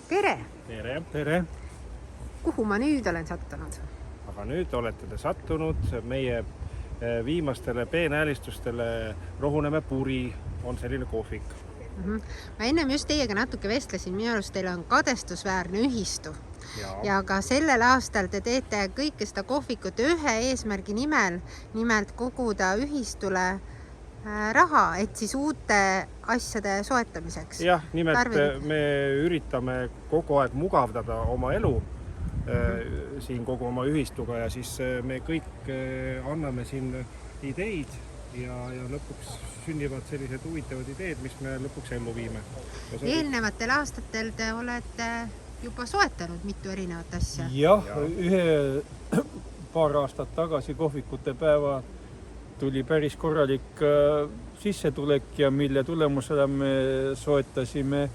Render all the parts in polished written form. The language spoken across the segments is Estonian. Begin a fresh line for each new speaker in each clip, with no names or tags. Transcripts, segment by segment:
Tere!
Tere! Tere!
Kuhu ma nüüd olen sattunud?
Aga nüüd olete te sattunud meie viimastele peenäälistustele Rohuneme Puri on selline kohvik.
Ma ennem just teiega natuke vestlesin, minu arust teil on kadestusväärne ühistu. Ja ka sellel aastal te teete kõike seda kohvikut ühe eesmärgi nimel, nimelt koguda ühistule raha, et siis uute asjade soetamiseks.
Jah, nimelt me üritame kogu aeg mugavdada oma elu siin kogu oma ühistuga ja siis me kõik anname siin ideid ja lõpuks sünnivad sellised huvitavad ideed, mis me lõpuks ellu viime.
Eelnevatel aastatel te olete juba soetanud mitu erinevat asja.
Jah, paar aastat tagasi kohvikute päeva tuli päris korralik sissetulek ja mille tulemusena me soetasime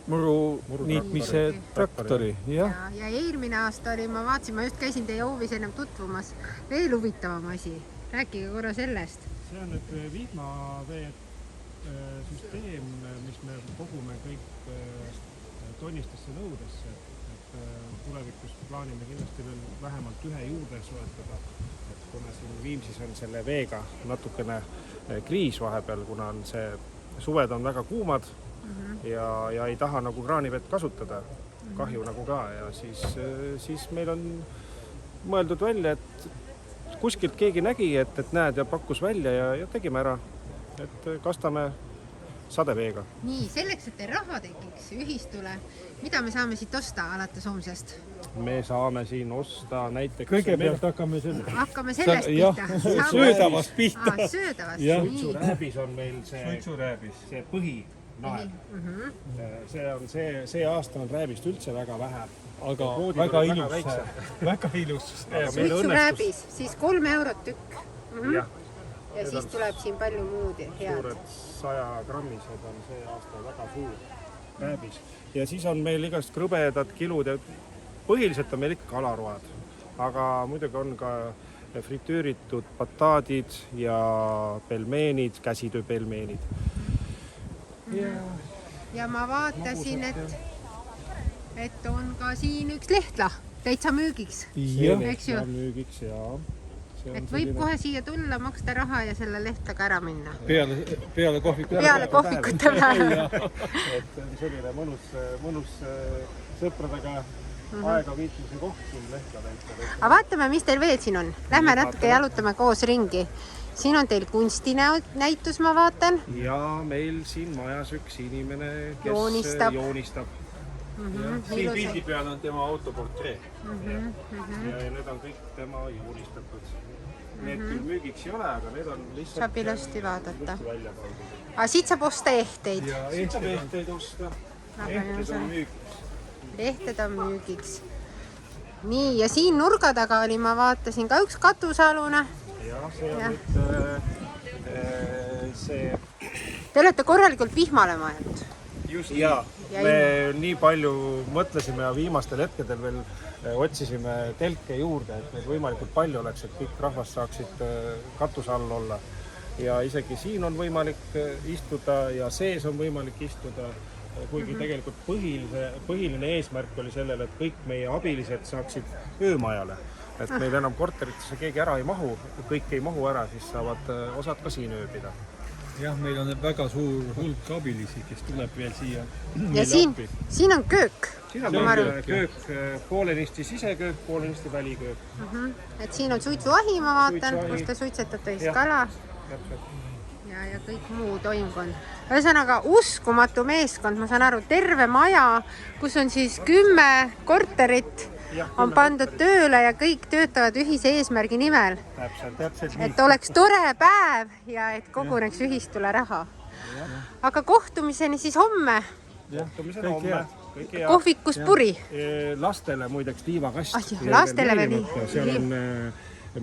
muru niitmise traktori.
Ja eelmine aasta oli, ma vaatasin, ma just käisin teie hoovis ennem tutvumas, veel huvitavam asi. Rääkige korra sellest.
See on nüüd vihmavee süsteem, mis me kogume kõik tonnistesse nõudesse. Et tulevikus plaanime kindlasti veel vähemalt ühe juurde soetada. Et kuna siin Viimsis on selle veega natukene kriis vahepeal, kuna on suved on väga kuumad ja ei taha nagu kraanivett kasutada, kahju nagu ka. Ja siis meil on mõeldud välja, et kuskilt keegi nägi, et näed ja pakkus välja ja tegime ära, et kastame sadeveega.
Nii, selleks, et raha tekiks ühistule, mida me saame siit osta alates homsest?
Me saame siin osta näiteks...
Kõigepealt hakkame
sellest pihta.
Söödavast pihta.
Söödavast,
nii.
Suitsurääbis on meil see põhi nael. See aasta on rääbist üldse väga vähe.
Aga väga ilus.
Suitsurääbis, siis 3 eurot tükk. Ja siis tuleb siin palju muud head.
Suured 100 grammised on see aasta väga suur rääbis. Ja siis on meil igast krõbedad kilud ja põhiliselt on meil ikka kalaroad. Aga muidugi on ka fritüüritud bataadid ja pelmeenid, käsitööpelmeenid.
Ja ma vaatasin, et on ka siin üks lehtla täitsa müügiks.
Lehtla müügiks, jaa.
Et võib kohe siia tulla, maksta raha ja selle lehtlaga ära minna.
Peale kohvikute
päeva.
Et selline mõnus sõpradega aega viitmise koht siin lehtla täitsa.
Aga vaatame, mis teil veel siin on. Lähme natuke jalutame koos ringi. Siin on teil kunstinäitus, ma vaatan.
Ja meil siin majas üks inimene, kes joonistab.
Siin pildi peal on tema autoportree.
Ja need on kõik tema joonistatud. Need küll müügiks ei ole, aga need on lihtsalt...
Saab ilusti vaadata. Aga siit saab osta ehteid.
Ja siit saab ehteid osta. Ehted on müügiks.
Ehted on müügiks. Nii, ja siin nurga taga oli, ma vaatasin ka üks katusalune.
Ja see on nüüd see...
Te olete korralikult vihmale mõelnud.
Just ja me nii palju mõtlesime ja viimastel hetkedel veel otsisime telke juurde, et neid võimalikult palju oleks, et kõik rahvas saaksid katuse all olla. Ja isegi siin on võimalik istuda ja sees on võimalik istuda, kuigi tegelikult põhiline eesmärk oli sellele, et kõik meie abilised saaksid öömajale. Et meil enam korteritesse keegi ära ei mahu, kõik ei mahu ära, siis saavad osad ka siin ööbida.
Jah, meil on väga suur hulk abilisi, kes tuleb veel siia.
Ja siin on köök.
Siin on köök, poolenisti siseköök, poolenisti väliköök.
Et siin on suitsuahi, ma vaatan, kus te suitsetate siis kala. Ja kõik muu toimkond. Ühesõnaga uskumatu meeskond, ma saan aru, terve maja, kus on siis 10 korterit on pandud tööle ja kõik töötavad ühise eesmärgi nimel.
Täpselt.
Et oleks tore päev ja et koguneks ühistule raha. Aga kohtumiseni siis homme.
Kohtumiseni homme.
Kohvikus Puri.
Lastele muideks liivakast.
Lastele veel
seal on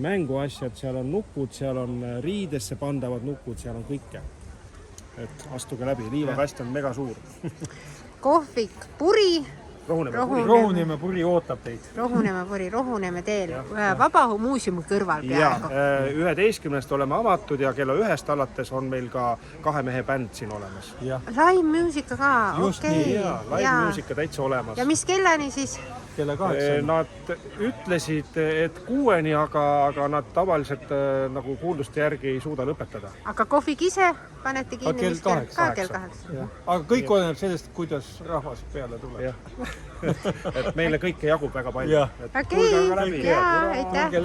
mänguasjad, seal on nukud, seal on riidesse pandavad nukud, seal on kõike. Et astuge läbi, liivakast on mega suur.
Kohvik Puri
Rohuneeme puri ootab teid.
Rohuneme teel Vabaõhumuuseumi kõrval peaaegu.
11 oleme avatud ja kella 1 alates on meil ka 2 mehe bänd siin olemas.
Live muusika ka, okei.
Live muusika täitsa olemas.
Ja mis kellani siis?
Kella 8.
Nad ütlesid, et 6-ni, aga nad tavaliselt nagu kuulduste järgi ei suuda lõpetada.
Aga kohvik ise panete kinni?
Kell 8.
Kell 8.
Aga kõik oleneb sellest, kuidas rahvas peale tuleb.
Et meile kõike jagub väga palju.
Okei, aitäh!